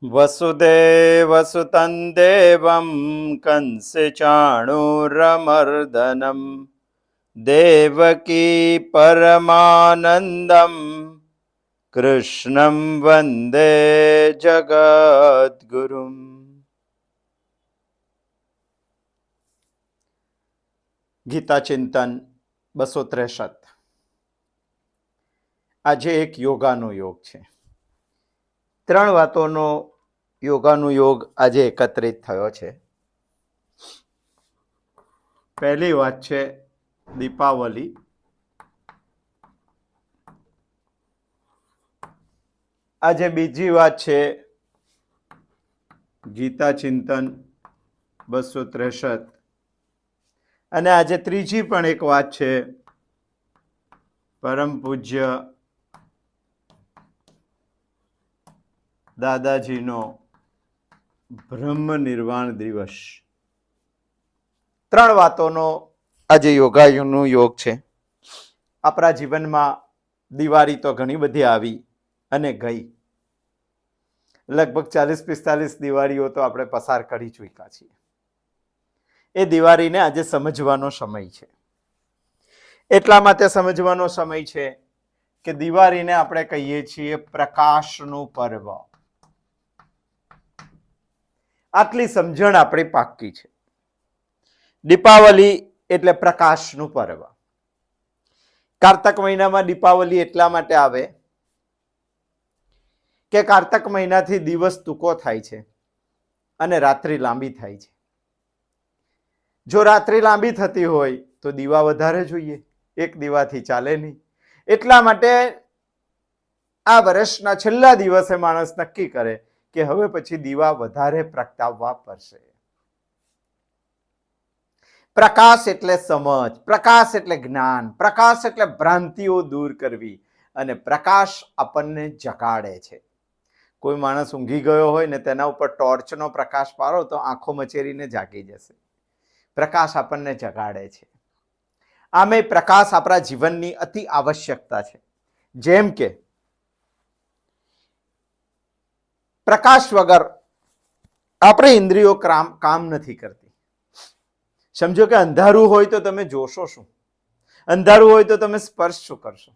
વસુદેવસુતં દેવં કંસે ચાણૂરમર્દનમ દેવકી પરમાનંદમ કૃષ્ણં વંદે જગદ્ગુરુમ. ગીતા ચિંતન 263. આજે એક યોગાનો યોગ છે. 3 વાતોનો યોગાનો યોગ આજે એકત્રિત થયો છે. પહેલી વાત છે દીપાવલી. આજે બીજી વાત છે ગીતા ચિંતન 263. અને આજે ત્રીજી પણ એક વાત છે પરમ પૂજ્ય દાદાજીનો બ્રહ્મ નિર્વાણ દિવસ. 3 વાતોનો આજે યોગાનો યોગ છે. આપણા જીવનમાં દિવાળી તો ઘણી બધી આવી અને ગઈ. લગભગ 40-45 દિવાળીઓ તો આપણે પસાર કરી ચૂક્યા છીએ. એ દિવાળીને આજે સમજવાનો સમય છે. એટલા માટે સમજવાનો સમય છે કે દિવાળીને આપણે કહીએ છીએ પ્રકાશનું પર્વ. આટલી સમજણ આપણી પાક્કી છે. દીપાવલી એટલે પ્રકાશનું પર્વ. કાર્તક મહિનામાં દીપાવલી એટલા માટે આવે કે કાર્તક મહિનાથી દિવસ ટૂંકો થાય છે અને રાત્રિ લાંબી થાય છે. જો રાત્રિ લાંબી થતી હોય તો દીવા વધારે જોઈએ, એક દીવાથી ચાલે નહીં. એટલા માટે આ વર્ષના છેલ્લા દિવસે માણસ નક્કી કરે કે હવે પછી દીવા વધારે પ્રગટાવવા પડશે. પ્રકાશ એટલે સમજ, પ્રકાશ એટલે જ્ઞાન, પ્રકાશ એટલે ભ્રાંતિઓ દૂર કરવી, અને પ્રકાશ આપણને જગાડે છે. કોઈ માણસ ઊંઘી ગયો હોય ને તેના ઉપર ટોર્ચનો પ્રકાશ પાડો તો આંખો મચેરીને જાગી જશે. પ્રકાશ આપણને જગાડે છે. આમે પ્રકાશ આપણા જીવનની અતિ આવશ્યકતા છે. જેમ કે પ્રકાશ વગર આપણી ઇન્દ્રિયો કામ નથી કરતી. સમજો કે અંધારું હોય તો તમે જોશો શું? અંધારું હોય તો તમે સ્પર્શ શું કરશો?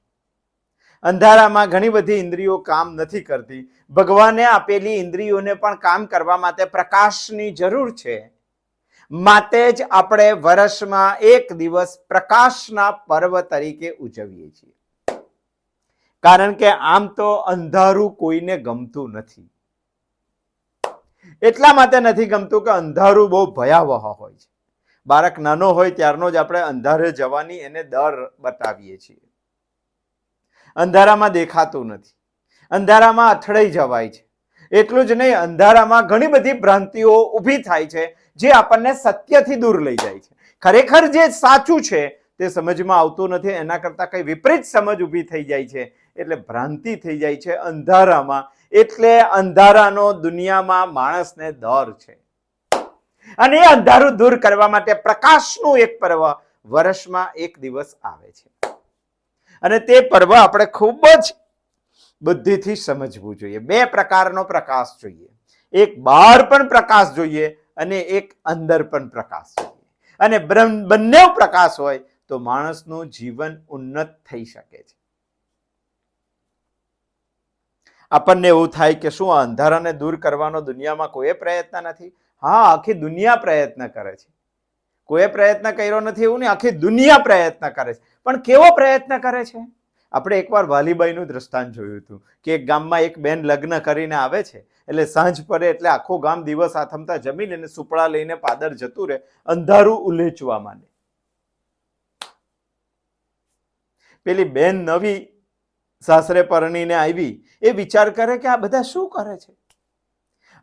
અંધારામાં ઘણી બધી ઇન્દ્રિયો કામ નથી કરતી. ભગવાને આપેલી ઇન્દ્રિયોને પણ કામ કરવા માટે પ્રકાશની જરૂર છે. માટે જ આપણે વર્ષમાં એક દિવસ પ્રકાશના પર્વ તરીકે ઉજવીએ છીએ. કારણ કે આમ તો અંધારું કોઈને ગમતું નથી. એટલા માટે નથી ગમતું કે અંધારું બહુ ભયાવહ હોય છે. બાળક નાનો હોય ત્યારનો જ આપણે અંધારે જવાની એને ડર બતાવીએ છીએ. અંધારામાં દેખાતું નથી, અંધારામાં અથડાઈ જવાય છે. એટલું જ નહીં, અંધારામાં ઘણી બધી ભ્રાંતિઓ ઊભી થાય છે જે આપણને સત્યથી દૂર લઈ જાય છે. ખરેખર જે સાચું છે તે સમજમાં આવતું નથી, એના કરતાં કઈ વિપરીત સમજ ઊભી થઈ જાય છે. એટલે ભ્રાંતિ થઈ જાય છે અંધારામાં. એટલે અંધારાનો દુનિયામાં માણસને ડર છે. અને એ અંધારું દૂર કરવા માટે પ્રકાશનું એક પર્વ વર્ષમાં એક દિવસ આવે છે. અને તે પર્વ આપણે ખૂબ જ બુદ્ધિથી સમજવું જોઈએ. 2 પ્રકારનો પ્રકાશ જોઈએ. એક બહાર પણ પ્રકાશ જોઈએ અને એક અંદર પણ પ્રકાશ જોઈએ. અને બંને પ્રકાશ હોય તો માણસનું જીવન ઉન્નત થઈ શકે છે. આપણને એવું થાય કે શું આ અંધારાને દૂર કરવાનો દુનિયામાં કોઈ પ્રયત્ન નથી? હા, આખી દુનિયા પ્રયત્ન કરે છે. કોઈ પ્રયત્ન કર્યો નથી એવું નહીં, આખી દુનિયા પ્રયત્ન કરે છે. પણ કેવો પ્રયત્ન કરે છે? આપણે એકવાર વાલીબાઈનું દ્રષ્ટાંત જોયું હતું કે એક ગામમાં એક બેન લગ્ન કરીને આવે છે. એટલે સાંજ પડે એટલે આખું ગામ દિવસ આથમતા જમીન અને સુપડા લઈને પાદર જતું રહે, અંધારું ઉલેચવા માંડે. પેલી બેન નવી સાસરે પરણીને આવી એ વિચાર કરે કે આ બધા શું કરે છે?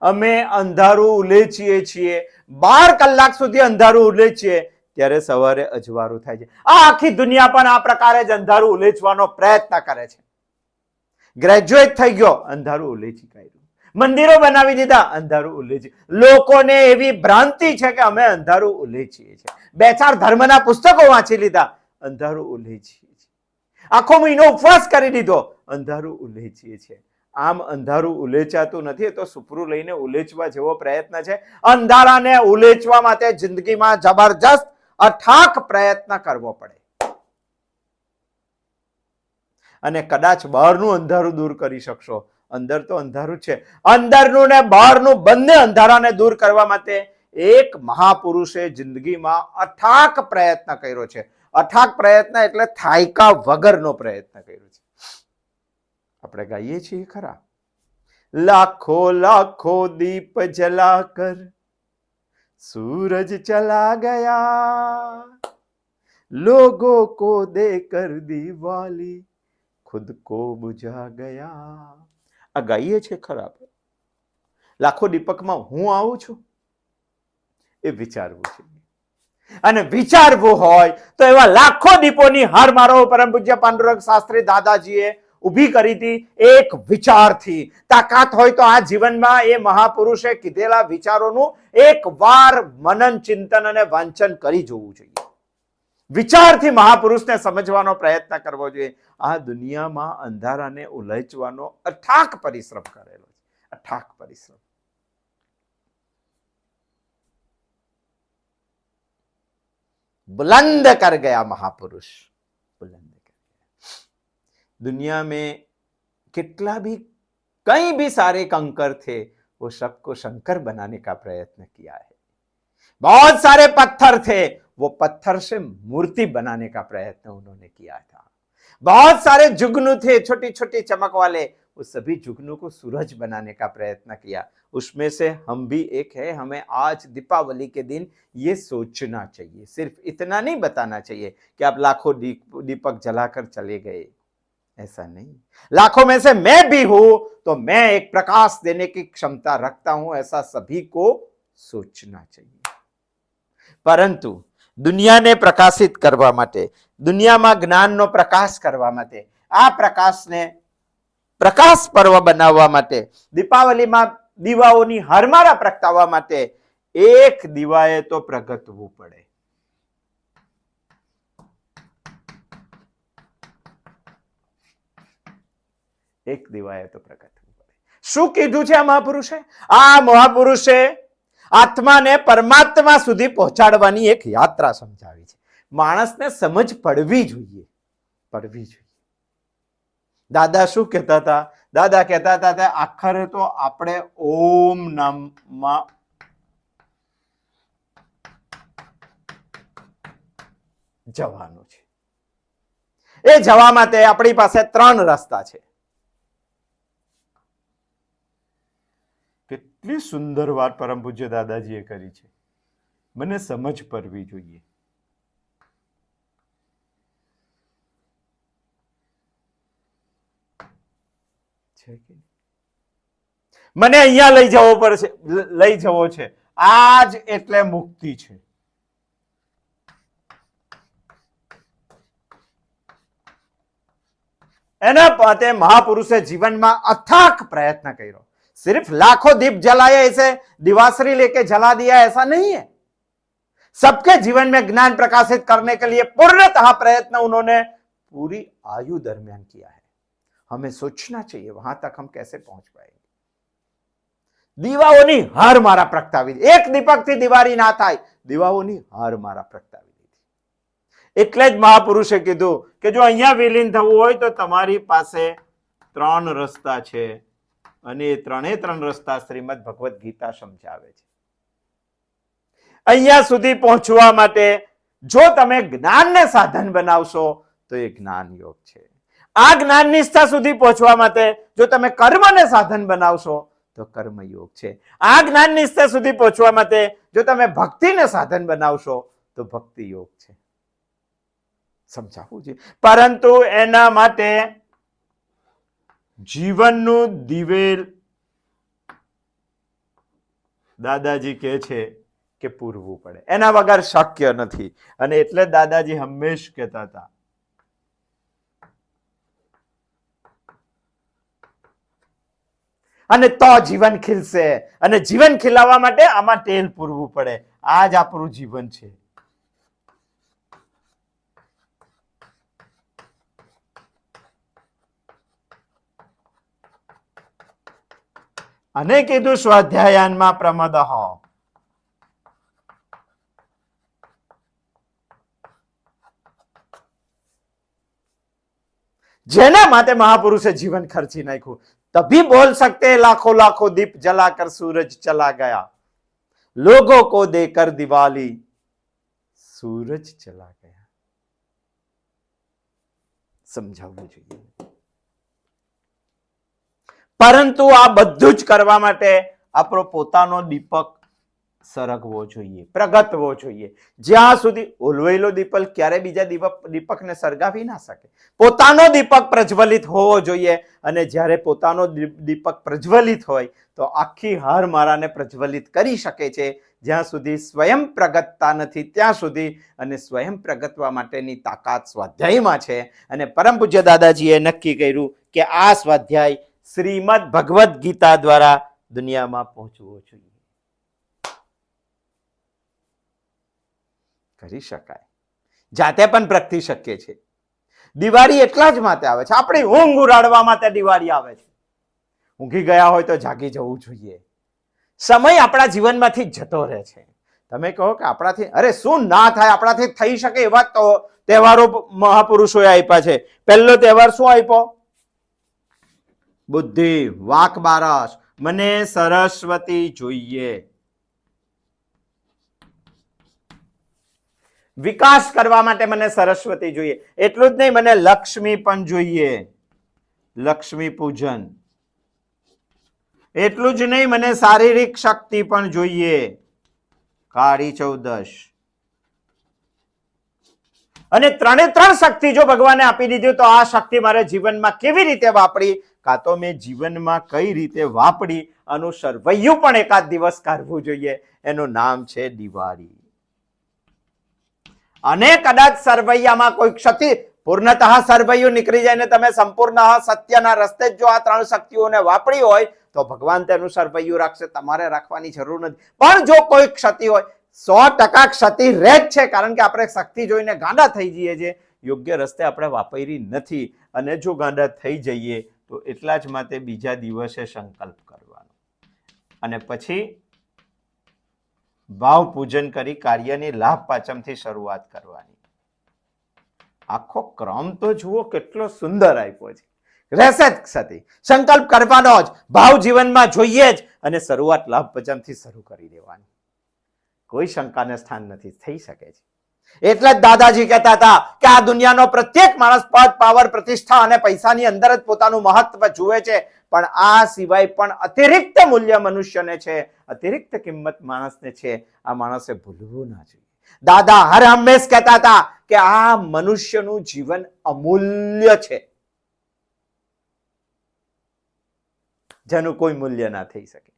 અમે અંધારું ઉલેચીએ છીએ, 12 કલાક સુધી અંધારું ઉલેચીએ, ત્યારે સવારે અજવાળું થાય છે. આ આખી દુનિયા પણ આ પ્રકારે જ અંધારું ઉલેચવાનો પ્રયત્ન કરે છે. ગ્રેજ્યુએટ થઈ ગયો, અંધારું ઉલેચી કાઢ્યું. મંદિરો બનાવી દીધા, અંધારું ઉલેચી. લોકોને એવી ભ્રાંતિ છે કે અમે અંધારું ઉલેચીએ છીએ. 2-4 ધર્મના પુસ્તકો વાંચી લીધા, અંધારું ઉલેચીએ છીએ. આખો મહિનો ઉપવાસ કરી દીધો, અંધારું ઉલેચીએ છીએ. આમ અંધારું ઉલેચાતું નથી, તો સુપરું લઈને ઉલેચવા જેવો પ્રયત્ન છે. અંધારાને ઉલેચવા માટે જિંદગીમાં જબરજસ્ત અથાક પ્રયત્ન કરવો પડે. અને કદાચ બહારનું અંધારું દૂર કરી શકશો. અંદર તો અંધારું છે, અંદરનું ને બહારનું બંને અંધારાને દૂર કરવા માટે એક મહાપુરુષે જિંદગીમાં અથાક પ્રયત્ન કર્યો છે. અથાક પ્રયત્ન એટલે થાયકા વગરનો પ્રયત્ન કર્યો છે. આપણે ગાઈએ છીએ ખરા, લાખો લાખો દીપ જલાકર सूरज चला गया, लोगों को देकर दिवाली खुद को बुझा ગયા. આ ગાઈએ છે ખરા. લાખો દીપકમાં હું આવું છું એ વિચારવું છે. અને વિચારવું હોય તો એવા લાખો દીપોની હાર મારો પરમ પૂજ્ય પાંડુરંગ શાસ્ત્રી દાદાજીએ ઊભી કરી હતી એક વિચારથી. તાકાત હોય તો આ જીવનમાં એ મહાપુરુષે કીધેલા વિચારોનું એક વાર મનન ચિંતન અને વાંચન કરી જોવું જોઈએ. વિચારથી મહાપુરુષને સમજવાનો પ્રયત્ન કરવો જોઈએ. આ દુનિયામાં અંધારાને ઉલચવાનો અથાક પરિશ્રમ કરેલો છે, અથાક પરિશ્રમ. बुलंद कर गया महापुरुष, बुलंद कर गया. दुनिया में कितना भी कहीं भी सारे कंकर थे, वो सबको शंकर बनाने का प्रयत्न किया है. बहुत सारे पत्थर थे, वो पत्थर से मूर्ति बनाने का प्रयत्न उन्होंने किया था. बहुत सारे जुगनू थे छोटी छोटी चमक वाले, वो सभी जुगनू को सूरज बनाने का प्रयत्न किया. उसमें से हम भी एक है. हमें आज दीपावली के दिन ये सोचना चाहिए, सिर्फ इतना नहीं बताना चाहिए कि आप लाखों दीपक जलाकर चले गए, ऐसा नहीं. लाखों में से मैं भी हूं तो मैं एक प्रकाश देने की क्षमता रखता हूं, ऐसा सभी को सोचना चाहिए. પરંતુ દુનિયાને પ્રકાશિત કરવા માટે, દુનિયામાં જ્ઞાનનો પ્રકાશ કરવા માટે, આ પ્રકાશને પ્રકાશ પર્વ બનાવવા માટે, દીપાવલીમાં દીવાઓની હારમાળા પ્રગટાવવા માટે એક દીવાએ તો પ્રગટવું પડે. એક દીવાએ તો પ્રગટવું પડે. શું કીધું છે આ મહાપુરુષે? આ મહાપુરુષે આત્માને પરમાત્મા સુધી પહોંચાડવાની એક યાત્રા સમજાવી છે. માણસને સમજ પડવી જોઈએ, પડવી જોઈએ. દાદા શું કહેતા હતા? દાદા કહેતા હતા કે આખરે તો આપણે ઓમ નામમાં જવાનું છે. એ જવા માટે આપણી પાસે 3 રસ્તા છે. કેટલી સુંદર વાત પરમ પૂજ્ય દાદાજીએ કરી છે. મને સમજ પડવી જોઈએ. મને અહીંયા લઈ જવો પડશે, લઈ જવો છે. આજ એટલે મુક્તિ છે. એના માટે મહાપુરુષે જીવનમાં અથાક પ્રયત્ન કર્યો. सिर्फ लाखों दीप जलाए ऐसे दिवासरी लेके जला दिया ऐसा नहीं है. सबके जीवन में ज्ञान प्रकाशित करने के लिए पूर्णतः प्रयत्न उन्होंने पूरी आयु दरमियान किया है. हमें सोचना चाहिए वहां तक हम कैसे पहुंच पाएंगे. દીવાઓની હાર મારા પ્રગટાવી દીધી. એક દીપકથી દિવાળી ના થાય, દીવાઓની હાર મારા પ્રગટાવી દીધી. એટલે જ મહાપુરુષે કીધું કે જો અહીંયા વિલીન થવું હોય તો તમારી પાસે 3 રસ્તા છે. અને એ 3 રસ્તા શ્રીમદ ભગવદ ગીતા સમજાવે છે. અહીંયા સુધી પહોંચવા માટે જો તમે જ્ઞાનને સાધન બનાવશો તો એ જ્ઞાન યોગ છે. આ જ્ઞાન નિષ્ઠા સુધી પહોંચવા માટે જો તમે કર્મને સાધન બનાવશો તો કર્મ યોગ છે. આ જ્ઞાન નિષ્ઠા સુધી પહોંચવા માટે જો તમે ભક્તિને સાધન બનાવશો તો ભક્તિ યોગ છે. સમજાવવું છે. પરંતુ એના માટે જીવનનું દિવેલ દાદાજી કહે છે કે પૂરવું પડે. એના વગર શક્ય નથી. અને એટલે દાદાજી હંમેશ કહેતા હતા અને તો જીવન ખીલશે. અને જીવન ખીલાવવા માટે આમાં તેલ પૂરવું પડે. આ જ આપણું જીવન છે. અને કીધું સ્વાધ્યાયાનમાં પ્રમદઃ. જેના માટે મહાપુરુષે જીવન ખર્ચી નાખ્યું. તभी बोल सकते लाखों लाखों दीप जलाकर सूरज चला गया, लोगों को देकर दिवाली सूरज चला गया. સમજાવવું જોઈએ. પરંતુ આ બધું જ કરવા માટે આપણો પોતાનો દીપક સરગવો જોઈએ, પ્રગટવો જોઈએ. જ્યાં સુધી ઓલવેલો દીપક ક્યારે બીજા દીપકને સળગાવી ના શકે. પોતાનો દીપક પ્રજ્વલિત હોવો જોઈએ. અને જ્યારે પોતાનો દીપક પ્રજ્વલિત હોય તો આખી હાર મારાને પ્રજ્વલિત કરી શકે છે. જ્યાં સુધી સ્વયં પ્રગટતા નથી ત્યાં સુધી. અને સ્વયં પ્રગટવા માટેની તાકાત સ્વાધ્યાયમાં છે. અને પરમ પૂજ્ય દાદાજીએ નક્કી કર્યું કે આ સ્વાધ્યાય શ્રીમદ ભગવદ્ ગીતા દ્વારા દુનિયામાં પહોંચવો જોઈએ. કરી શકાય, જાતે પણ પ્રગટી શકીએ છીએ. દિવાળી એટલા જ માટે આવે છે, આપણી ઊંઘ ઉડાડવા માટે દિવાળી આવે છે. ઊંઘી ગયા હોય તો જાગી જવું જોઈએ. સમય આપણા જીવનમાંથી જતો રહે છે. તમે કહો કે આપણાથી અરે શું ના થાય, આપણાથી થઈ શકે એવા તો તહેવારો મહાપુરુષોએ આપ્યા છે. પહેલો તહેવાર શું આપ્યો? બુદ્ધિ, વાક બારસ. મને સરસ્વતી જોઈએ. વિકાસ કરવા માટે મને સરસ્વતી જોઈએ. એટલું જ નહીં, મને લક્ષ્મી પણ જોઈએ. લક્ષ્મી પૂજન. એટલું જ નહીં, મને શારીરિક શક્તિ પણ જોઈએ. કાળી ચૌદશ. અને ત્રણે ત્રણ શક્તિ જો ભગવાને આપી દીધી તો આ શક્તિ મારે જીવનમાં કેવી રીતે વાપરી, કાં તો મેં જીવનમાં કઈ રીતે વાપરી, આનું સર્વૈયું પણ એકાદ દિવસ કાઢવું જોઈએ. એનું નામ છે દિવાળી. અને કદાચ સર્વૈયામાં કોઈ ક્ષતિ પૂર્ણતઃ સર્વૈયું નીકળી જાય ને તમે સંપૂર્ણ સત્યના રસ્તે જો આ ત્રણ શક્તિઓને વાપરી હોય તો ભગવાન તેનું સર્વૈયું રાખશે. તમારે રાખવાની જરૂર નથી. પણ જો કોઈ ક્ષતિ હોય, 100% ક્ષતિ રહે જ છે. કારણ કે આપણે શક્તિ જોઈને ગાંડા થઈ જઈએ છીએ. યોગ્ય રસ્તે આપણે વાપરી નથી. અને જો ગાંડા થઈ જઈએ તો એટલા જ માટે બીજા દિવસે સંકલ્પ કરવાનો અને પછી ભાવ પૂજન કરી કાર્યની લાભ પાચમથી શરૂઆત કરવાની. આખો ક્રમ તો જુઓ કેટલો સુંદર આપ્યો છે. રહેશે જ ક્ષતિ, સંકલ્પ કરવાનો જ, ભાવ જીવનમાં જોઈએ જ અને શરૂઆત લાભ પાચમથી શરૂ કરી દેવાની. કોઈ શંકાને સ્થાન નથી, થઈ શકે છે. એટલે જ દાદાજી કહેતા હતા કે આ દુનિયાનો પ્રત્યેક માણસ પદ, પાવર, પ્રતિષ્ઠા અને પૈસાની અંદર જ પોતાનું મહત્વ જુએ છે. પણ આ સિવાય પણ અતિરિક્ત મૂલ્ય મનુષ્યને છે, અતિરિક્ત કિંમત માણસને છે. આ માણસે ભૂલવું ના જોઈએ. દાદા હર હંમેશ કહેતા હતા કે આ મનુષ્યનું જીવન અમૂલ્ય છે, જેનું કોઈ મૂલ્ય ના થઈ શકે.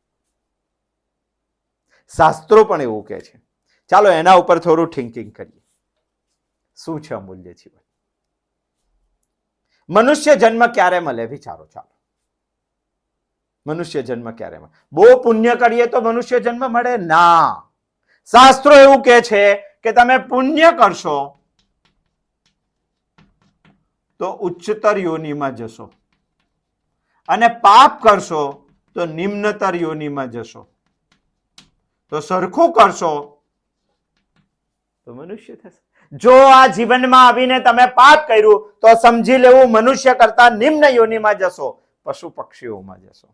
શાસ્ત્રો પણ એવું કહે છે. ચાલો એના ઉપર થોડું થિંકિંગ કરીએ. શું છે અમૂલ્ય જીવન? મનુષ્ય જન્મ ક્યારે મળે? વિચારો. ચાલો, મનુષ્ય જન્મ ક્યારે મળે? બહુ પુણ્ય કરીએ તો મનુષ્ય જન્મ મળે ના. શાસ્ત્રો એવું કહે છે કે તમે પુણ્ય કરશો તો ઉચ્ચતર યોનિમાં જશો અને પાપ કરશો તો નિમ્નતર યોનિમાં જશો. તો સરખું કરશો તો મનુષ્ય થશે. જો આ જીવનમાં આવીને તમે પાપ કર્યું તો સમજી લેવું મનુષ્ય કરતા નિમ્ન યોનિમાં જશો, પશુ પક્ષીઓમાં જશો,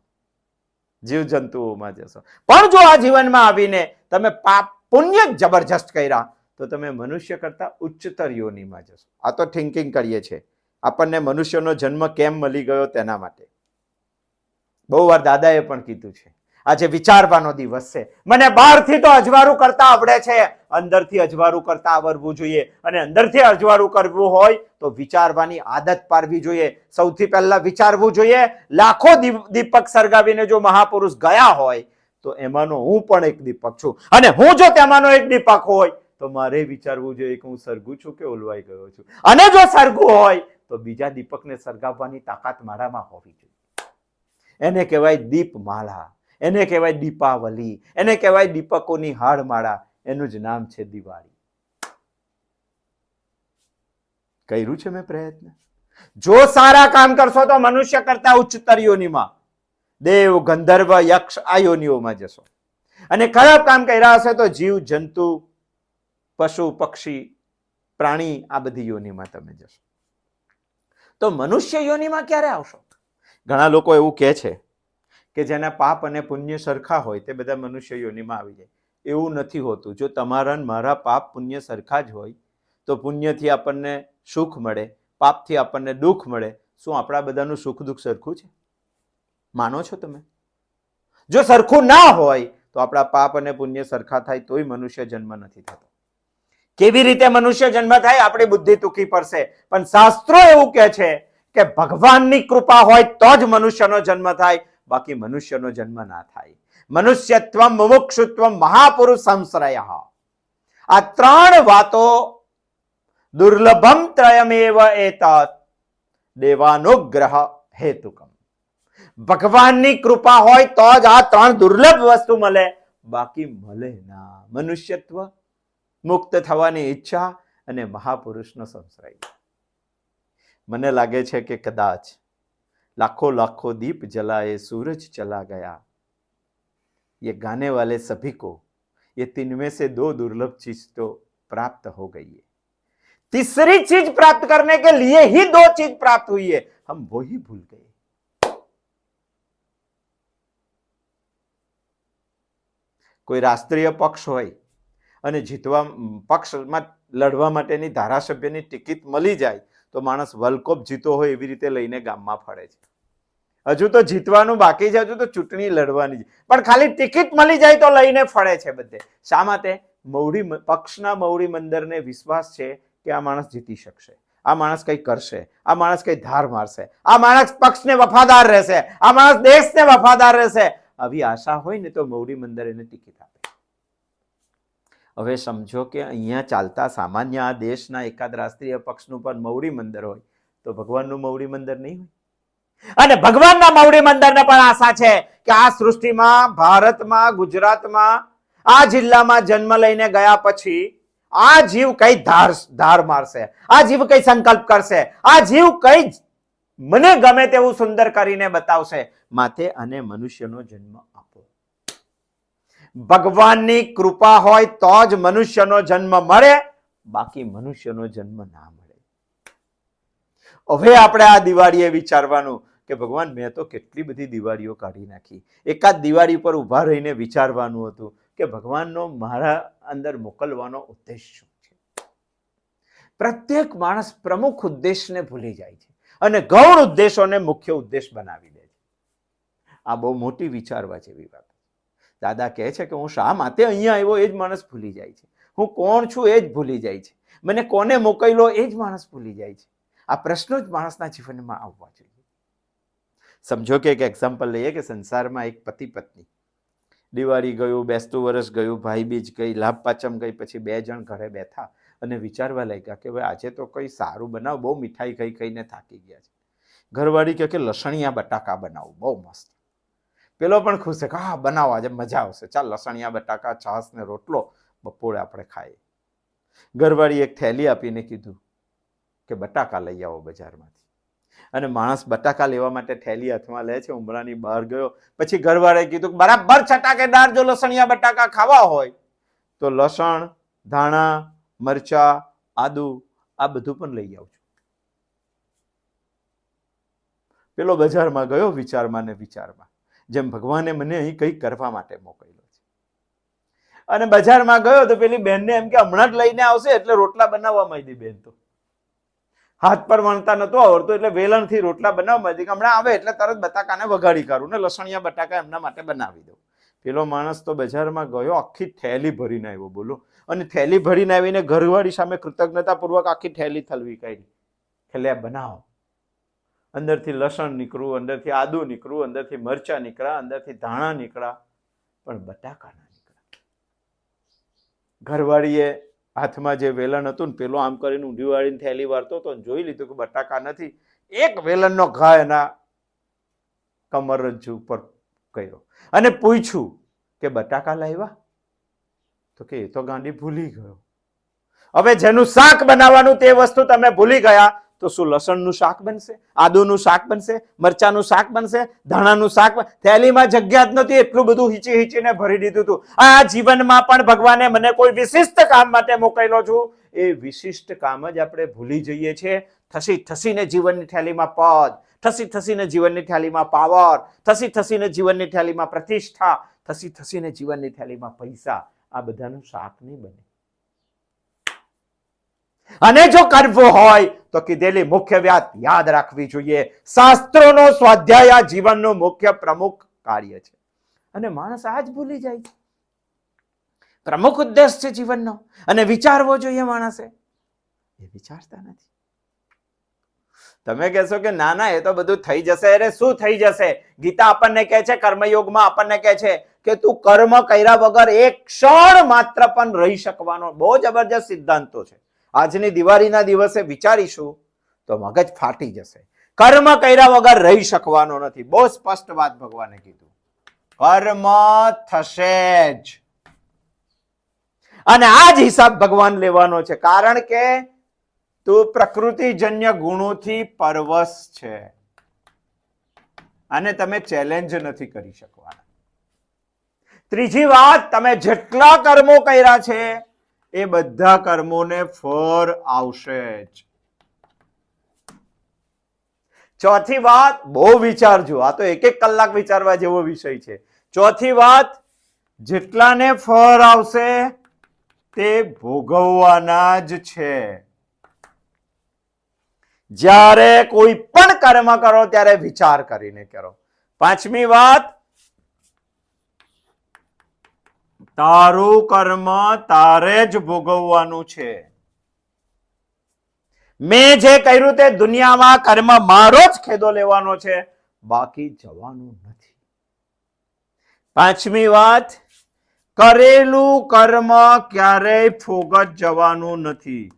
જીવ જંતુઓમાં જશો. પણ જો આ જીવનમાં આવીને તમે પાપ પુણ્ય જબરજસ્ત કર્યા તો તમે મનુષ્ય કરતા ઉચ્ચતર યોનિમાં જશો. આ તો થિંકિંગ કરીએ છીએ. આપણને મનુષ્યનો જન્મ કેમ મળી ગયો તેના માટે બહુ વાર દાદાએ પણ કીધું છે. આજે વિચારવાનો દિવસ છે. મને બહારથી તો અજવાળું કરતા આવડે છે, અંદરથી અજવાળું કરતા આવડવું જોઈએ. અને અંદરથી અજવાળું કરવું હોય તો વિચારવાની આદત પાડવી જોઈએ. સૌથી પહેલા વિચારવું જોઈએ. લાખો દીપક સળગાવીને જો મહાપુરુષ ગયા હોય તો એમાંનો હું પણ એક દીપક છું. અને હું જો તેમાંનો એક દીપક હોય તો મારે વિચારવું જોઈએ કે હું સળગું છું કે ઓલવાઈ ગયો છું. અને જો સળગું હોય તો બીજા દીપકને સળગાવવાની તાકાત મારામાં હોવી જોઈએ. એને કહેવાય દીપમાળા, એને કહેવાય દીપાવલી, એને કહેવાય દીપકોની હારમાળા. એનું જ નામ છે દિવાળી. કર્યું છે મેં પ્રયત્ન. જો સારા કામ કરશો તો મનુષ્ય કરતા ઉચ્ચતર યોનિમાં, દેવ, ગંધર્વ, યક્ષ આ યોનિઓમાં જશો. અને ખરાબ કામ કર્યા હશે તો જીવ, જંતુ, પશુ, પક્ષી, પ્રાણી આ બધી યોનિમાં તમે જશો. તો મનુષ્ય યોનિમાં ક્યારે આવશો? ઘણા લોકો એવું કહે છે કે જેના પાપ અને પુણ્ય સરખા હોય તે બધા મનુષ્ય યોનિમાં આવી જાય. એવું નથી હોતું. જો તમારા મારા પાપ પુણ્ય સરખા જ હોય તો પુણ્યથી આપણને સુખ મળે, પાપથી આપણને દુઃખ મળે. શું આપણા બધાનું સુખ દુઃખ સરખું છે? માનો છો તમે? જો સરખું ના હોય તો આપણા પાપ અને પુણ્ય સરખા થાય તોય મનુષ્ય જન્મ નથી થતો. કેવી રીતે મનુષ્ય જન્મ થાય? આપણી બુદ્ધિ ટૂંકી પડશે, પણ શાસ્ત્રો એવું કહે છે કે ભગવાનની કૃપા હોય તો જ મનુષ્યનો જન્મ થાય, બાકી મનુષ્યનો જન્મ ના થાય. મનુષ્યત્વમ, મુમુક્ષુત્વમ, મહાપુરુષ સંશ્રય. આ ત્રણ વાતો દુર્લભમ ત્રયમેવ એતત દેવાનુગ્રહ હેતુકમ. ભગવાનની કૃપા હોય તો જ આ ત્રણ દુર્લભ વસ્તુ મળે, બાકી મળે ના. મનુષ્યત્વ, મુક્ત થવાની ઈચ્છા અને મહાપુરુષનો સંશ્રય. મને લાગે છે કે કદાચ लाखों लाखों दीप जलाए सूरज चला गया, ये गाने वाले सभी को ये तीन में से दो दुर्लभ चीज तो प्राप्त हो गई है. तीसरी चीज प्राप्त करने के लिए ही दो चीज प्राप्त हुई है, हम वो ही भूल गए. કોઈ રાષ્ટ્રીય પક્ષ હોય અને જીતવા પક્ષમાં લડવા માટેની ધારાસભ્યની ટિકિટ મળી જાય તો માણસ વર્લ્ડ કપ જીતો હોય એવી રીતે લઈને ગામમાં ફરે છે. હજુ તો જીતવાનું બાકી છે, હજુ તો ચૂંટણી લડવાની છે, પણ ખાલી ટિકિટ મળી જાય તો લઈને ફરે છે બધે. શા માટે? પક્ષના મૌડી મંદરને વિશ્વાસ છે કે આ માણસ જીતી શકશે, આ માણસ કઈ કરશે, આ માણસ કઈ ધાર મારશે, આ માણસ પક્ષને વફાદાર રહેશે, આ માણસ દેશને વફાદાર રહેશે. આવી આશા હોય ને તો મૌડી મંદિર એને ટિકિટ આપે. હવે સમજો કે અહીંયા ચાલતા સામાન્ય આ દેશના એકાદ રાષ્ટ્રીય પક્ષનું પણ મૌડી મંદિર હોય તો ભગવાનનું મૌડી મંદિર નહીં હોય. અને ભગવાનના મૌડી મંદિરને પણ આશા છે કે આ સૃષ્ટિમાં, ભારતમાં, ગુજરાતમાં, આ જિલ્લામાં જન્મ લઈને ગયા પછી આ જીવ કઈ ધાર મારશે, આ જીવ કઈ સંકલ્પ કરશે, આ જીવ કઈ મને ગમે તેવું સુંદર કરીને બતાવશે. માટે અને મનુષ્યનો જન્મ આપો. ભગવાનની કૃપા હોય તો જ મનુષ્યનો જન્મ મળે, બાકી મનુષ્યનો જન્મ ના મળે. હવે આપણે આ દિવાળીએ વિચારવાનું કે ભગવાન મેં તો કેટલી બધી દિવાળીઓ કાઢી નાખી. એકાદ દિવાળી પર ઉભા રહીને વિચારવાનું હતું કે ભગવાનનો મારા અંદર મોકલવાનો ઉદ્દેશ શું છે. પ્રત્યેક માણસ પ્રમુખ ઉદ્દેશને ભૂલી જાય છે અને ગૌણ ઉદ્દેશોને મુખ્ય ઉદ્દેશ બનાવી દે છે. આ બહુ મોટી વિચારવા જેવી વાત. દાદા કહે છે કે હું શા માટે અહીંયા આવ્યો એ જ માણસ ભૂલી જાય છે. હું કોણ છું એ જ ભૂલી જાય છે. મને કોને મોકલ્યો એ જ માણસ ભૂલી જાય છે. આ પ્રશ્નો જ માણસના જીવનમાં આવવા જોઈએ. સમજો કે એક એક્ઝામ્પલ લઈએ કે સંસારમાં એક પતિ પત્ની, દિવાળી ગયું, બેસતું વર્ષ ગયું, ભાઈ બીજ ગઈ, લાભ પાંચમ ગઈ, પછી બે જણ ઘરે બેઠા અને વિચારવા લાગ્યા કે ભાઈ આજે તો કઈ સારું બનાવ, બહુ મીઠાઈ ખાઈ ખાઈને થાકી ગયા છે. ઘરવાળી કહે કે લસણિયા બટાકા બનાવું, બહુ મસ્ત. પેલો પણ ખુશ છે કે હા બનાવો, આજે મજા આવશે, ચાલ લસણિયા બટાકા, છાસ ને રોટલો બપોરે આપણે ખાઈએ. ઘરવાળી એક થેલી આપીને કીધું કે બટાકા લઈ આવો બજારમાંથી. અને માણસ બટાકા લેવા માટે થેલી હાથમાં લે છે, ઉમરાની બહાર ગયો. પછી ઘરવાળાએ કીધું બરાબર છટાકેદાર જો લસણિયા બટાકા ખાવા હોય તો લસણ, ધાણા, મરચા, આદુ આ બધું પણ લઈ આવજો. પેલો બજારમાં ગયો વિચારમાં ને વિચારમાં, જેમ ભગવાને મને અહીં કંઈક કરવા માટે મોકલ્યો છે. અને બજારમાં ગયો તો પેલી બહેનને એમ કે હમણાં જ લઈને આવશે એટલે રોટલા બનાવવા માંડી. બેન તો હાથ પર વણતા નતો આવડતું એટલે વેલણથી રોટલા બનાવવા માંડી કે હમણાં આવે એટલે તરત બટાકાને વઘાડી કાઢું ને લસણિયા બટાકા એમના માટે બનાવી દઉં. પેલો માણસ તો બજારમાં ગયો, આખી થેલી ભરીને આવ્યો. બોલો. અને થેલી ભરીને આવીને ઘરવાળી સામે કૃતજ્ઞતાપૂર્વક આખી થેલી થલવી કાઢી કે લે બનાવો. અંદરથી લસણ નીકળ્યું, અંદરથી આદુ નીકળ્યું, અંદરથી મરચા નીકળ્યા, અંદરથી ધાણા નીકળ્યા, પણ બટાકા ના નીકળ્યા. ઘરવાળીએ હાથમાં જે વેલણ હતું ને પેલો આમ કરીને ઊંધી વાળીને થેલી વાળતો હતો, જોઈ લીધું કે બટાકા નથી. એક વેલણનો ઘા એના કમરરજ્જુ ઉપર કર્યો અને પૂછ્યું કે બટાકા લાવ્યા? તો કે એ તો ગાંડી ભૂલી ગયો. હવે જેનું શાક બનાવવાનું તે વસ્તુ તમે ભૂલી ગયા તો શું લસણનું શાક બનશે, આદુનું શાક બનશે, મરચાનું શાક બનશે, ધાણાનું શાક? થેલીમાં જગ્યા જ નથી, એટલું બધું હીચી હીચીને ભરી દીધું હતું. આ જીવનમાં પણ ભગવાને મને કોઈ વિશિષ્ટ કામ માટે મોકલેલો છું, એ વિશિષ્ટ કામ જ આપણે ભૂલી જઈએ છીએ. થસી થસીને જીવનની થેલીમાં પદ, થસી થસીને જીવનની થેલીમાં પાવર, થસી થસીને જીવનની થેલીમાં પ્રતિષ્ઠા, થસી થસીને જીવનની થેલીમાં પૈસા. આ બધાનું શાક નહીં બને. અને જો કરવું હોય તો કીધેલી મુખ્ય વાત યાદ રાખવી જોઈએ. શાસ્ત્રોનો સ્વાધ્યાય આ જીવનનું મુખ્ય પ્રમુખ કાર્ય છે. અને માણસ આ જ ભૂલી જાય છે. પ્રમુખ ઉદ્દેશ છે જીવનનો, અને વિચારવો જોઈએ માણસે, એ વિચારતા નથી. તમે કહેશો કે ના ના, એ તો બધું થઈ જશે. અરે શું થઈ જશે? ગીતા આપણને કહે છે, કર્મયોગમાં આપણને કહે છે કે તું કર્મ કર્યા વગર એક ક્ષણ માત્ર પણ રહી શકવાનો. બહુ જબરજસ્ત સિદ્ધાંતો છે. આજની દિવાળીના દિવસે વિચારીશું તો મગજ ફાટી જશે. કર્મ કર્યા વગર રહી શકવાનો નથી. બહુ સ્પષ્ટ વાત ભગવાને કીધું, કર્મ થશે જ. અને આ જ હિસાબ ભગવાન લેવાનો છે, કારણ કે તું પ્રકૃતિજન્ય ગુણોથી પરવશ છે અને તમે ચેલેન્જ નથી કરી શકવાના. ત્રીજી વાત, તમે જેટલા કર્મો કર્યા છે એ બધા કર્મોને ફળ આવશે જ. ચોથી વાત, બહુ વિચારજો, આ તો એક કલાક વિચારવા જેવો વિષય છે. ચોથી વાત, જેટલાને ફળ આવશે તે ભોગવવાના જ છે. જ્યારે કોઈ પણ કર્મ કરો ત્યારે વિચાર કરીને કરો. પાંચમી વાત, તારું કર્મ તારે જ ભોગવવાનું છે. મેં જે કર્યું તે દુનિયામાં કર્મ મારો જ ખેદો લેવાનો છે, બાકી જવાનું નથી. પાંચમી વાત, કરેલું કર્મ ક્યારેય ફોગટ જવાનું નથી.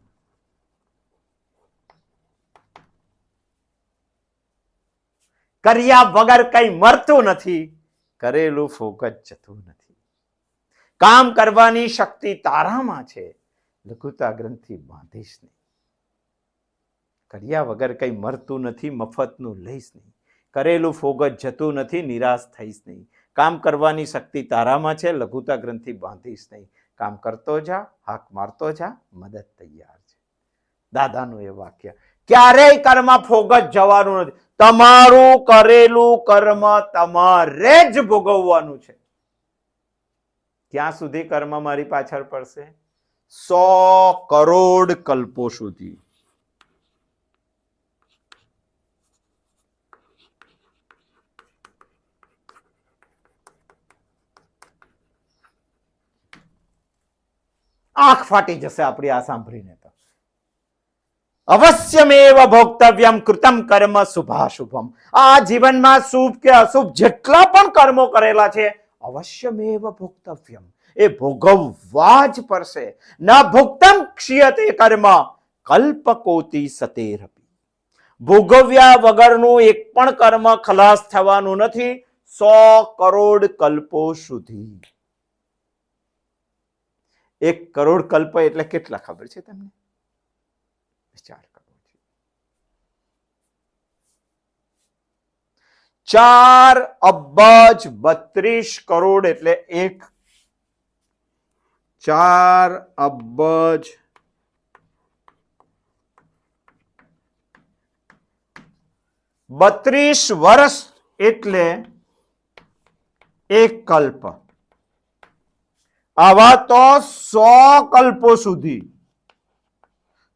કર્યા વગર કઈ મળતું નથી, કરેલું ફોગટ જતું નથી. કામ કરવાની શક્તિ તારામાં છે, લઘુતા ગ્રંથિ બાંધીશ નહીં. કર્યા વગર કઈ મળતું નથી, મફતનું લઈશ નહીં. કરેલું ફોગટ જતું નથી, નિરાશ થઈશ નહીં. કામ કરવાની શક્તિ તારામાં છે, લઘુતા ગ્રંથિ બાંધીશ નહીં. કામ કરતો જા, હાક મારતો જા, મદદ તૈયાર છે. દાદાનું એ વાક્ય. ક્યારેય કર્મ ફોગટ જવાનું નથી. તમારું કરેલું કર્મ તમારે જ ભોગવવાનું છે. ક્યાં સુધી કર્મ મારી પાછળ પડશે? 100 કરોડ કલ્પો સુધી. આંખ ફાટી જશે આપણી આ સાંભળીને. તો અવશ્યમેવ ભોક્તવ્યમ કૃતમ કર્મ શુભાશુભમ. આ જીવનમાં શુભ કે અશુભ જેટલા પણ કર્મો કરેલા છે, અવશ્યમેવ ભોક્તવ્યમ, એ ભોગવવા જ પડશે. ન ભોક્તમ ક્ષીયતે કર્મ કલ્પકોટી સતેરપી. ભોગવ્યા વગરનું એક પણ કર્મ ખલાસ થવાનું નથી, 100 કરોડ કલ્પો સુધી. 1 કરોડ કલ્પ એટલે કેટલા ખબર છે તમને? વિચાર કરો. 4 અબજ 32 કરોડ એટલે 4 અબજ 32 વર્ષ એટલે 1 કલ્પ. આવા તો 100 કલ્પો સુધી,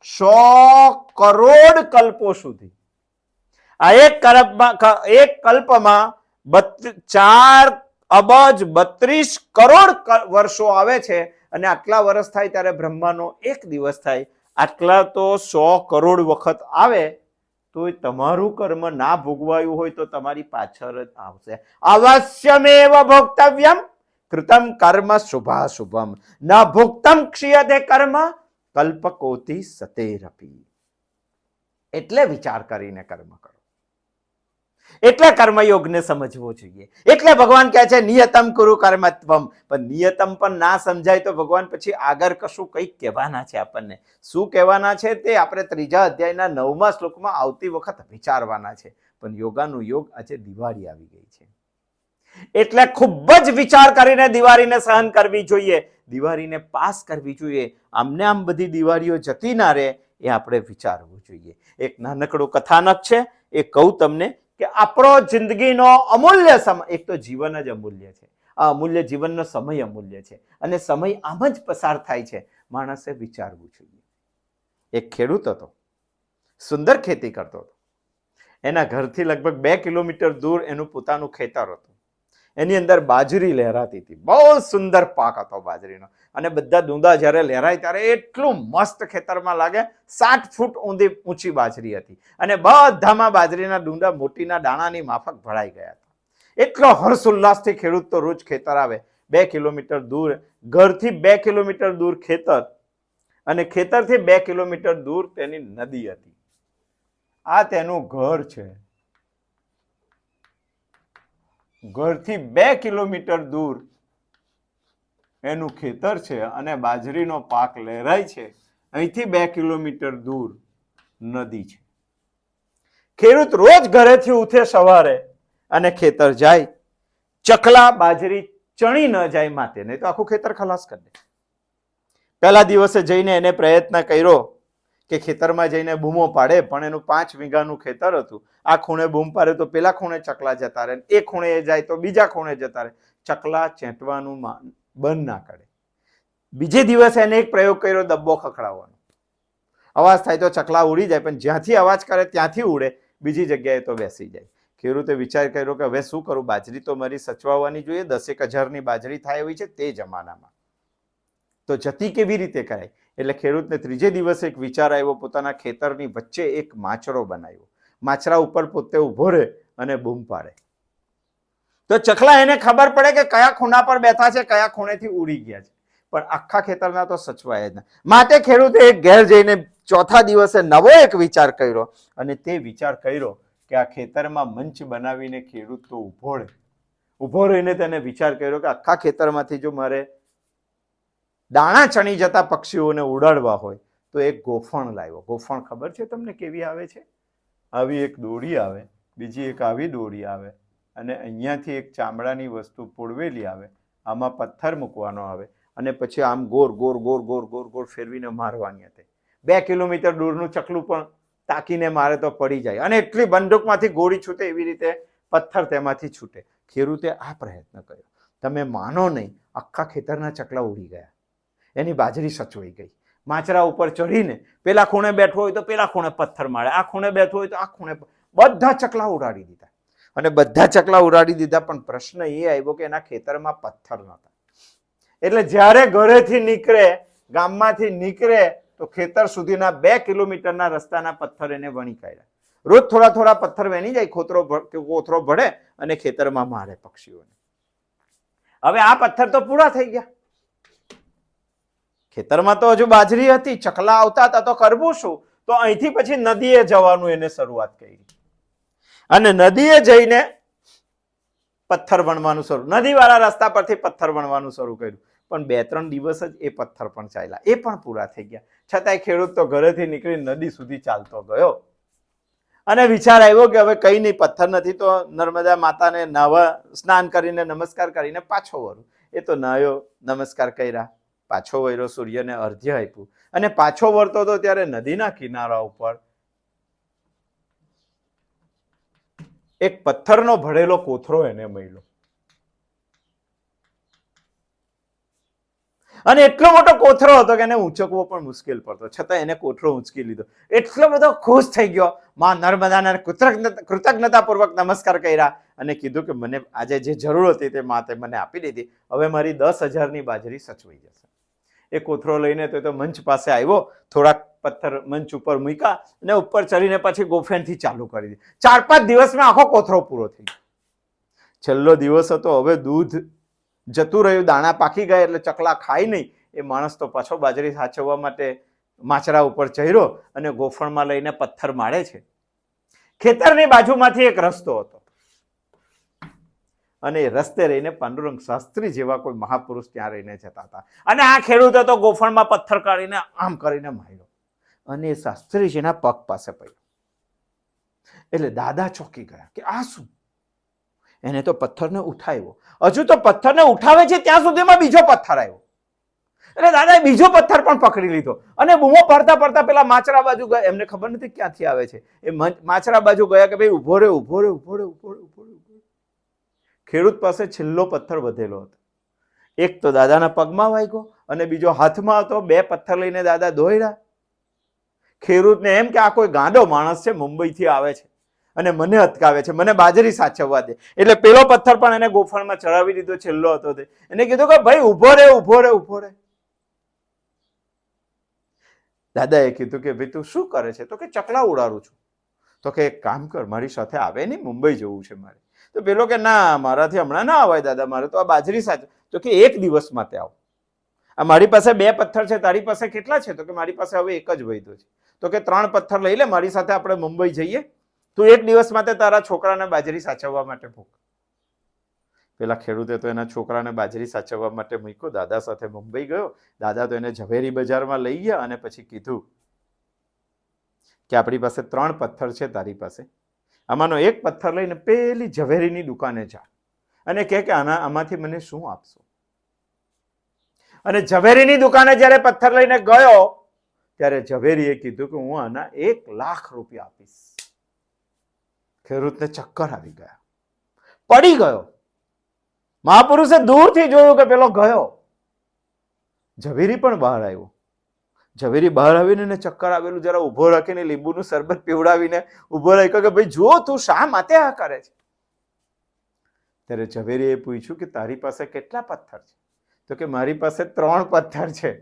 100 કરોડ કલ્પો સુધી. આ એક કલ્પમાં 4 અબજ 32 કરોડ વર્ષો આવે છે. અને આટલા વર્ષ થાય ત્યારે બ્રહ્માનો એક દિવસ થાય. આટલા તો 100 કરોડ વખત આવે તો તમારું કર્મ ના ભોગવાયું હોય તો તમારી પાછળ જ આવશે. અવશ્યમેવ ભોક્તવ્યમ કૃતમ કર્મ શુભાશુભમ ન ભોક્તમ ક્ષીયતે કર્મ કલ્પકોટી સતેરપી. એટલે વિચાર કરીને કર્મ કરો. એટલે કર્મયોગને સમજવો જોઈએ. એટલે ભગવાન કહે છે નિયતમ કુરુ કર્મત્વમ. પણ નિયતમ પણ ના સમજાય તો ભગવાન પછી આગળ કશું કંઈક કહેવાના છે આપણને. શું કહેવાના છે તે આપણે 3જા અધ્યાયના 9મા શ્લોકમાં આવતી વખત વિચારવાના છે. પણ યોગાનું યોગ આજે દિવાળી આવી ગઈ છે એટલે ખૂબ જ વિચાર કરીને દિવાળીને સહન કરવી જોઈએ, દિવાળીને પાસ કરવી જોઈએ. આમને આમ બધી દિવાળીઓ જતી ના રહે એ આપણે વિચારવું જોઈએ. એક નાનકડું કથાનક છે, એ કહું તમને કે આપણો જિંદગીનો અમૂલ્ય સમય, એક તો જીવન જ અમૂલ્ય છે, આ અમૂલ્ય જીવનનો સમય અમૂલ્ય છે અને સમય આમ જ પસાર થાય છે. માણસે વિચારવું જોઈએ. એક ખેડૂત હતો, સુંદર ખેતી કરતો હતો. એના ઘરથી લગભગ 2 કિલોમીટર દૂર એનું પોતાનું ખેતર હતું. એની અંદર બાજરી લહેરાતી હતી, બહુ સુંદર પાક હતો બાજરીનો. અને બધા ડુંડા જ્યારે લહેરાય ત્યારે એટલું મસ્ત ખેતરમાં લાગે. 60 ફૂટ ઊંચી બાજરી હતી અને બધામાં બાજરીના ડુંડા મોટીના દાણાની માફક ભરાઈ ગયા હતા. એટલો હર્ષ ઉલ્લાસથી ખેડૂત તો રોજ ખેતર આવે. 2 કિલોમીટર દૂર ઘરથી, 2 કિલોમીટર દૂર ખેતર અને ખેતરથી 2 કિલોમીટર દૂર તેની નદી હતી. આ તેનું ઘર છે. ઘરથી 2 કિલોમીટર દૂર એનું ખેતર છે અને બાજરીનો પાક લહેરાય છે. અહીંથી 2 કિલોમીટર દૂર નદી છે. ખેડૂત રોજ ઘરેથી ઉઠે સવારે અને ખેતર જાય. ચકલા બાજરી ચણી ન જાય માટે, નહીં તો આખું ખેતર ખલાસ કરી દે. પહેલા દિવસે જઈને એને પ્રયત્ન કર્યો કે ખેતરમાં જઈને બૂમો પાડે, પણ એનું 5 વીઘાનું ખેતર હતું. આ ખૂણે બૂમ પાડે તો પેલા ખૂણે ચકલા જતા રહે, એ ખૂણે એ જાય તો બીજા ખૂણે જતા રહે. ચકલા ચેંટવાનું બંધ ના કરે. બીજે દિવસે એને એક પ્રયોગ કર્યો, ડબ્બો ખખડાવવાનો. અવાજ થાય તો ચકલા ઉડી જાય, પણ જ્યાંથી અવાજ કરે ત્યાંથી ઉડે, બીજી જગ્યાએ તો બેસી જાય. ખેડૂતે વિચાર કર્યો કે હવે શું કરું, બાજરી તો મારી સચવાવાની જોઈએ. 10,000ની બાજરી થાય એવી છે તે જમાનામાં, તો જતી કેવી રીતે કરાય? એટલે ખેડૂતને 3જે દિવસે એક વિચાર આવ્યો. પોતાના ખેતરની વચ્ચે એક માચરો બનાવ્યો. માચરા ઉપર પોતે ઉભો રહે અને બૂમ પાડે તો ચકલા એને ખબર પડે કે કયા ખૂણા પર બેઠા છે, કયા ખૂણેથી ઉડી ગયા છે. પણ આખા ખેતરના તો સચવાય જ ના. માટે ખેડૂતે એક ઘેર જઈને 4થા દિવસે નવો એક વિચાર કર્યો અને તે વિચાર કર્યો કે આ ખેતરમાં મંચ બનાવીને ખેડૂત તો ઉભો રહે. ઉભો રહીને તેને વિચાર કર્યો કે આખા ખેતરમાંથી જો મારે દાણા ચણી જતા પક્ષીઓને ઉડાડવા હોય તો એક ગોફણ લાવ્યો. ગોફણ ખબર છે તમને કેવી આવે છે? આવી એક દોરી આવે, બીજી એક આવી દોરી આવે અને અહીંયાથી એક ચામડાની વસ્તુ પોળવેલી આવે. આમાં પથ્થર મૂકવાનો આવે અને પછી આમ ગોર ગોર ગોર ગોર ગોર ગોર ફેરવીને મારવાની હતી. 2 કિલોમીટર દૂરનું ચકલું પણ તાકીને મારે તો પડી જાય અને એટલી બંદૂકમાંથી ગોળી છૂટે એવી રીતે પથ્થર તેમાંથી છૂટે. ખેડૂતે આ પ્રયત્ન કર્યો. તમે માનો નહીં, આખા ખેતરના ચકલા ઉડી ગયા. એની બાજરી સચવાઈ ગઈ. માચરા ઉપર ચડીને પેલા ખૂણે બેઠો હોય તો પેલા ખૂણે પથ્થર મારે, આ ખૂણે બેઠો હોય તો આ ખૂણે, બધા ચકલા ઉડાડી દીધા. અને બધા ચકલા ઉડાડી દીધા, પણ પ્રશ્ન એ આવ્યો કે એના ખેતરમાં પથ્થર નહોતા. એટલે જ્યારે ઘરેથી નીકળે, ગામમાંથી નીકળે તો ખેતર સુધીના 2 કિલોમીટરના રસ્તાના પથ્થર એને વણી કાઢ્યા. રોજ થોડા થોડા પથ્થર વેની જાય, કોથરો ભળે અને ખેતરમાં મારે પક્ષીઓને. હવે આ પથ્થર તો પૂરા થઈ ગયા. ખેતરમાં તો હજુ બાજરી હતી, ચકલા આવતા હતા તો કરવું શું? તો અહીંથી પછી નદીએ જવાનું એને શરૂઆત કરી અને નદીએ જઈને પથ્થર વણવાનું શરૂ, નદીવાળા રસ્તા પરથી પથ્થર વણવાનું શરૂ કર્યું. પણ 2-3 દિવસ જ એ પથ્થર પણ ચાલ્યા, એ પણ પૂરા થઈ ગયા. છતાંય ખેડૂત તો ઘરેથી નીકળી નદી સુધી ચાલતો ગયો અને વિચાર આવ્યો કે હવે કઈ નહીં, પથ્થર નથી તો નર્મદા માતાને નાવા સ્નાન કરીને નમસ્કાર કરીને પાછો વળું. એ તો નાયો, નમસ્કાર કર્યા, પાછો વળ્યો, સૂર્યને અર્ધ્ય આપ્યું અને પાછો વળતો હતો ત્યારે નદીના કિનારા ઉપર એક પથ્થરનો ભરેલો કોથરો એને મળ્યો. અને એટલો મોટો કોથરો હતો કે એને ઊંચકવો પણ મુશ્કેલ પડતો, છતાં એને કોથરો ઊંચકી લીધો. એટલો બધો ખુશ થઈ ગયો, માં નર્મદાને કૃતજ્ઞતાપૂર્વક નમસ્કાર કર્યા અને કીધું કે મને આજે જે જરૂર હતી તે માતે મને આપી દીધી, હવે મારી 10,000ની બાજરી સચવાઈ જશે. એ કોથરો લઈને તો મંચ પાસે આવ્યો, થોડાક પથ્થર મંચ ઉપર મૂક્યા અને ઉપર ચડીને પછી ગોફેનથી ચાલુ કરી દીધી. 4-5 દિવસમાં આખો કોથરો પૂરો થઈ ગયો. છેલ્લો દિવસ હતો, હવે દૂધ જતું રહ્યું, દાણા પાકી ગયા એટલે ચકલા ખાય નહીં. એ માણસ તો પાછો બાજરી સાચવવા માટે માચરા ઉપર ચડ્યો અને ગોફણમાં લઈને પથ્થર મારે છે. ખેતરની બાજુમાંથી એક રસ્તો હતો, અને રસ્તે રહીને પાંડુરંગ શાસ્ત્રી જેવા કોઈ મહાપુરુષ ત્યાં રહીને જતા હતા. અને આ ખેડૂતે તો ગોફણમાં પથ્થર કાઢીને આમ કરીને માર્યો અને શાસ્ત્રીજીના પગ પાસે પડ્યો. એટલે દાદા ચોંકી ગયા કે આ શું? એને તો પથ્થરને ઉઠાવ્યો. હજુ તો પથ્થરને ઉઠાવે છે ત્યાં સુધીમાં બીજો પથ્થર આવ્યો. એટલે દાદાએ બીજો પથ્થર પણ પકડી લીધો અને બૂમો પાડતા પાડતા પેલા માચરા બાજુ ગયા. એમને ખબર નથી ક્યાંથી આવે છે. એ માચરા બાજુ ગયા કે ભાઈ ઉભો રે, ઉભો રે, ઉભો રે, ઉભો રે, ઉભો રે. ખેડૂત પાસે છેલ્લો પથ્થર વધેલો હતો. એક તો દાદાના પગમાં વાગ્યો અને બીજો હાથમાં હતો. 2 પથ્થર લઈને દાદા દોડ્યા. ખેડૂતને એમ કે આ કોઈ ગાંડો માણસ છે, મુંબઈથી આવે છે અને મને અટકાવે છે, મને બાજરી સાચવવા દે. એટલે પેલો પથ્થર પણ એને ગોફણમાં ચડાવી દીધો, છેલ્લો હતો તે. એને કીધું કે ભાઈ ઉભો રે, ઉભો રે, ઉભો રે. દાદાએ કીધું કે ભાઈ તું શું કરે છે? તો કે ચકલા ઉડાડું છું. તો કે એક કામ કર, મારી સાથે આવે નહીં, મુંબઈ જવું છે મારે. તો પેલો કે ના, મારાથી હમણાં ના આવાય દાદા, મારે તો આ બાજરી સાચવ. તો કે 1 દિવસ માટે આવ. આ મારી પાસે 2 પથ્થર છે, તારી પાસે કેટલા છે? તો કે મારી પાસે હવે 1 જ વધ્યો છે. તો કે 3 પથ્થર લઈ લે, મારી સાથે આપણે મુંબઈ જઈએ. તું 1 દિવસ માટે તારા છોકરાને બાજરી સાચવવા માટે મૂક. પેલા ખેડૂતે તો એના છોકરાને બાજરી સાચવવા માટે મૂક્યો, દાદા સાથે મુંબઈ ગયો. દાદા તો એને ઝવેરી બજારમાં લઈ ગયા અને પછી કીધું કે આપણી પાસે 3 પથ્થર છે તારી પાસે, આમાંનો 1 પથ્થર લઈને પેલી ઝવેરીની દુકાને જા અને કે આમાંથી મને શું આપશો? અને ઝવેરીની દુકાને જ્યારે પથ્થર લઈને ગયો ત્યારે ઝવેરીએ કીધું કે હું આના 1 લાખ રૂપિયા આપીશ. ખેડૂતને ચક્કર આવી ગયા, પડી ગયો. મહાપુરુષે દૂરથી જોયું કે પેલો ગયો. ઝવેરી પણ બહાર આવ્યો. ઝવેરી બહાર આવીને એને ચક્કર આવેલું, જરા ઉભો રાખીને લીંબુનું શરબત પીવડાવીને ઉભો રાખ્યો કે ભાઈ જો તું શા માટે આ કરે છે? ત્યારે ઝવેરીએ પૂછ્યું કે તારી પાસે કેટલા પથ્થર છે? તો કે મારી પાસે 3 પથ્થર છે.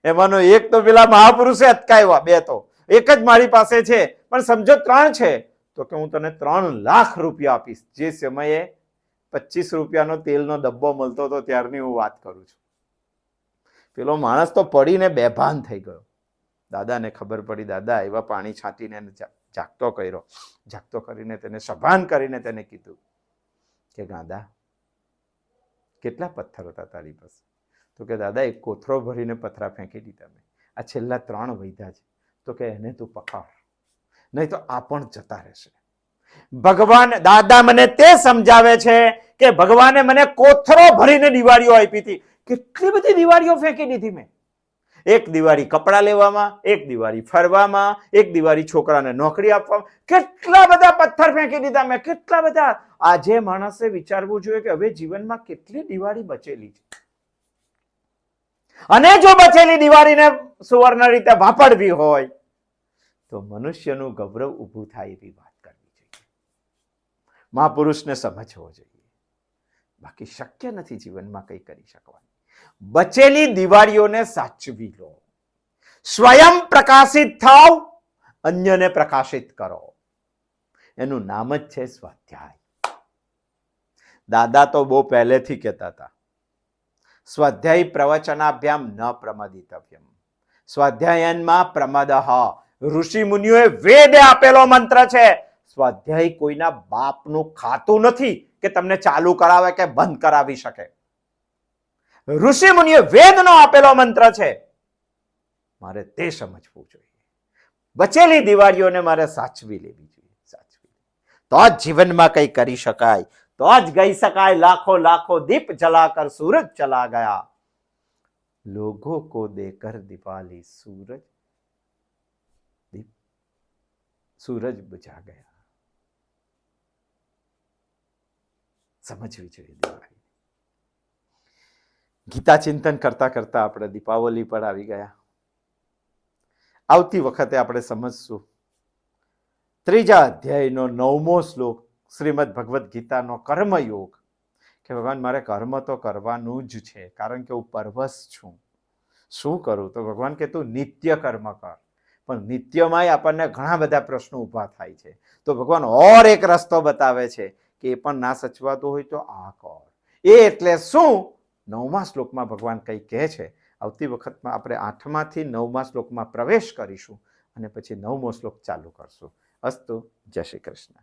એમાંનો 1 તો પેલા મહાપુરુષે અટકાવ્યા, 2 તો 1 જ મારી પાસે છે, પણ સમજો 3 છે. તો કે હું તને 3 લાખ રૂપિયા આપીશ. જે સમયે 25 રૂપિયાનો તેલનો ડબ્બો મળતો હતો ત્યારની હું વાત કરું છું. પેલો માણસ તો પડીને બેભાન થઈ ગયો. દાદાને ખબર પડી. દાદા એવા પાણી છાંટીને જાગતો કર્યો. જાગતો કરીને તેને સભાન કરીને તેને કીધું કે ગાંડા, કેટલા પથ્થર હતા તારી પાસે? તો કે દાદા 1 કોથળો ભરીને પથરા ફેંકી દીધા મેં. આ છેલ્લા 3 વધ્યા છે. તો કે એને તું પકડ, નહીં તો આ પણ જતા રહેશે. ભગવાન, દાદા મને તે સમજાવે છે કે ભગવાને મને કોથળો ભરીને દિવાળીઓ આપી હતી. કેટલી બધી દિવાળીઓ ફેંકી દીધી મેં. 1 દિવાળી કપડા લેવામાં, 1 દિવાળી ફરવામાં, 1 દિવાળી છોકરાને નોકરી આપવામાં. કેટલા બધા પથ્થર ફેંકી દીધા મેં, કેટલા બધા. આજે માણસે વિચારવું જોઈએ કે હવે જીવનમાં કેટલી દિવાળી બચેલી છે, અને જો બચેલી દિવાળીને સુવર્ણ રીતે વાપરવી હોય તો મનુષ્યનું ગૌરવ ઊભું થાય એવી વાત કરવી જોઈએ. મહાપુરુષને સમજવો જોઈએ. બાકી શક્ય નથી જીવનમાં કંઈ કરી શકવાનું. બચેલી દિવાળીઓને સાચવી લો. સ્વયં પ્રકાશિત થાવ, અન્યને પ્રકાશિત કરો. એનું નામ જ છે સ્વાધ્યાય. દાદા તો બહુ પહેલેથી કહેતા હતા, સ્વાધ્યાય પ્રવચનાભ્યામ ન પ્રમદિતવ્યમ. સ્વાધ્યાયનમાં પ્રમદઃ. ઋષિ મુનિઓએ વેદે આપેલો મંત્ર છે. સ્વાધ્યાય કોઈના બાપનું ખાતું નથી કે તમને ચાલુ કરાવે કે બંધ કરાવી શકે. ઋષિ મુનિએ વેદનો આપેલો મંત્ર છે. મારે તે સમજવું જોઈએ. બચેલી દિવાળીઓને મારે સાચવી લેવી જોઈએ. સાચવી તો જ જીવનમાં કંઈ કરી શકાય, તો જ ગઈ શકાય. લાખો લાખો દીપ જલાકર सूरज चला गया, लोगों को देकर दिवाली सूरज बुझा गया. સમજવી જોઈએ દિવાળી. ગીતા ચિંતન કરતા કરતા આપણે દીપાવલી પર આવી ગયા. આવતી વખતે આપણે સમજશું 3જા અધ્યાયનો 9મો શ્લોક શ્રીમદ ભગવદ્ ગીતાનો કર્મયોગ. કે ભગવાન મારે કર્મ તો કરવાનું જ છે, કારણ કે હું પરવશ છું. શું કરું? તો ભગવાન કે તું નિત્ય કર્મ કર. પણ નિત્યમાંય આપણને ઘણા બધા પ્રશ્નો ઊભા થાય છે. તો ભગવાન ઓર એક રસ્તો બતાવે છે કે એ પણ ના સચવાતું હોય તો આ કર. એ એટલે શું? 9મા શ્લોકમાં ભગવાન કંઈ કહે છે. આવતી વખતમાં આપણે 8માથી 9મા શ્લોકમાં પ્રવેશ કરીશું અને પછી 9મો શ્લોક ચાલુ કરશું. અસ્તુ. જય શ્રી કૃષ્ણ.